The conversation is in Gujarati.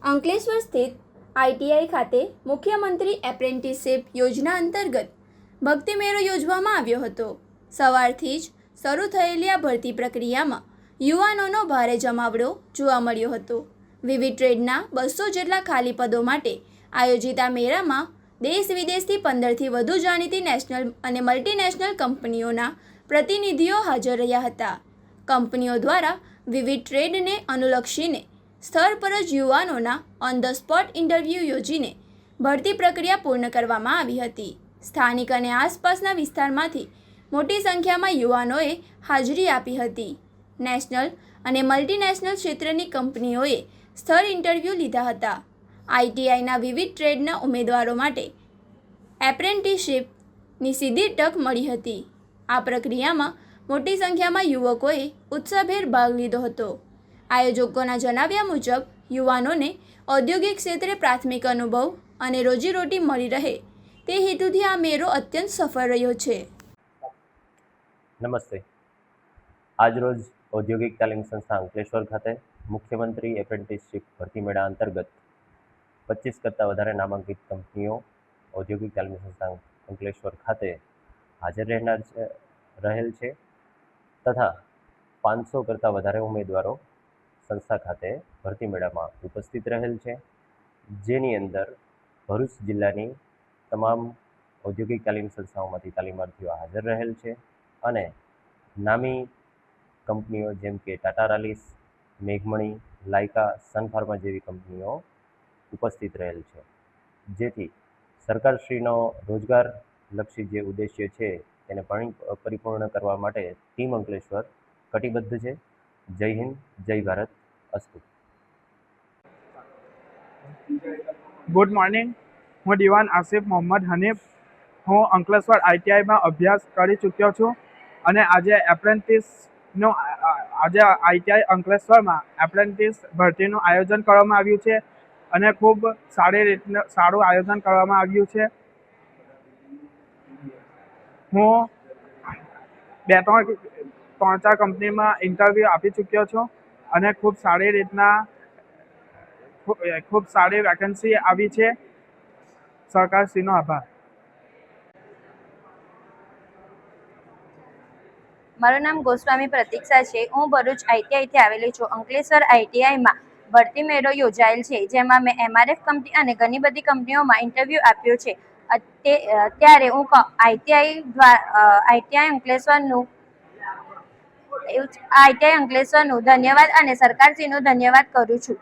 અંકલેશ્વર સ્થિત આઈટીઆઈ ખાતે મુખ્યમંત્રી એપ્રેન્ટિસશિપ યોજના અંતર્ગત ભરતી મેળો યોજવામાં આવ્યો હતો. સવારથી જ શરૂ થયેલી આ ભરતી પ્રક્રિયામાં યુવાનોનો ભારે જમાવડો જોવા મળ્યો હતો. વિવિધ ટ્રેડના 200 જેટલા ખાલી પદો માટે આયોજિત આ મેળામાં દેશ વિદેશથી 15થી વધુ જાણીતી નેશનલ અને મલ્ટીનેશનલ કંપનીઓના પ્રતિનિધિઓ હાજર રહ્યા હતા. કંપનીઓ દ્વારા વિવિધ ટ્રેડને અનુલક્ષીને સ્થળ પર જ યુવાનોના ઓન ધ સ્પોટ ઇન્ટરવ્યૂ યોજીને ભરતી પ્રક્રિયા પૂર્ણ કરવામાં આવી હતી. સ્થાનિક અને આસપાસના વિસ્તારમાંથી મોટી સંખ્યામાં યુવાનોએ હાજરી આપી હતી. નેશનલ અને મલ્ટીનેશનલ ક્ષેત્રની કંપનીઓએ સ્થળ ઇન્ટરવ્યૂ લીધા હતા. આઈટીઆઈના વિવિધ ટ્રેડના ઉમેદવારો માટે એપ્રેન્ટિસશિપની સીધી તક મળી હતી. આ પ્રક્રિયામાં મોટી સંખ્યામાં યુવકોએ ઉત્સાહભેર ભાગ લીધો હતો. આયોજકોના જણાવ્યા મુજબ યુવાનોને ઔદ્યોગિક ક્ષેત્રે પ્રાથમિક અનુભવ અને રોજીરોટી મળી રહે તે હેતુથી આ મેળો અત્યંત સફળ રહ્યો છે. નમસ્તે. આજરોજ ઔદ્યોગિક તાલીમ સંસ્થા અંકલેશ્વર ખાતે મુખ્યમંત્રી એપ્રેન્ટિસશિપ ભરતી મેળા અંતર્ગત 25 કરતાં વધારે નામાંકિત કંપનીઓ ઔદ્યોગિક તાલીમ સંસ્થા અંકલેશ્વર ખાતે હાજર રહેલ છે તથા 500 કરતાં વધારે ઉમેદવારો સંસ્થા ખાતે ભરતી મેળામાં ઉપસ્થિત રહેલ છે, જેની અંદર ભરૂચ જિલ્લાની તમામ ઔદ્યોગિક તાલીમ સંસ્થાઓમાંથી તાલીમાર્થીઓ હાજર રહેલ છે અને નામી કંપનીઓ જેમ કે ટાટા રાલિસ, મેઘમણી, લાયકા, સન ફાર્મા જેવી કંપનીઓ ઉપસ્થિત રહેલ છે, જેથી સરકારશ્રીનો રોજગારલક્ષી જે ઉદ્દેશ્ય છે તેને પરિપૂર્ણ કરવા માટે ટીમ અંકલેશ્વર કટિબદ્ધ છે. જય હિન્દ, જય ભારત, અસ્તુ. Good morning. હું દિવાન આસિફ મોહમ્મદ હનીફ. હું અંકલેશ્વર આઈટીઆઈમાં અભ્યાસ કરી ચૂક્યો છું અને આજે આઈટીઆઈ અંકલેશ્વરમાં એપ્રેન્ટિસ ભરતીનું આયોજન કરવામાં આવ્યું છે અને ખૂબ સારું આયોજન કરવામાં આવ્યું છે. હું 3-4 કંપનીમાં ઇન્ટરવ્યૂ આપી ચૂક્યો છું અને ખૂબ સારી વેકેન્સી આવી છે. સરકારશ્રીનો આભાર. મારું નામ ગોસ્વામી પ્રતીક્ષા છે. હું ભરૂચ આઈટીઆઈથી આવેલી છું. અંકલેશ્વર આઈટીઆઈમાં ભરતી મેળો યોજાયેલ છે, જેમાં મેં એમઆરએફ કંપની અને ઘણી બધી કંપનીઓમાં ઇન્ટરવ્યૂ આપ્યો છે. ત્યારે હું આઈટીઆઈ અંકલેશ્વરનું ધન્યવાદ અને સરકારશ્રીનો ધન્યવાદ કરું છું.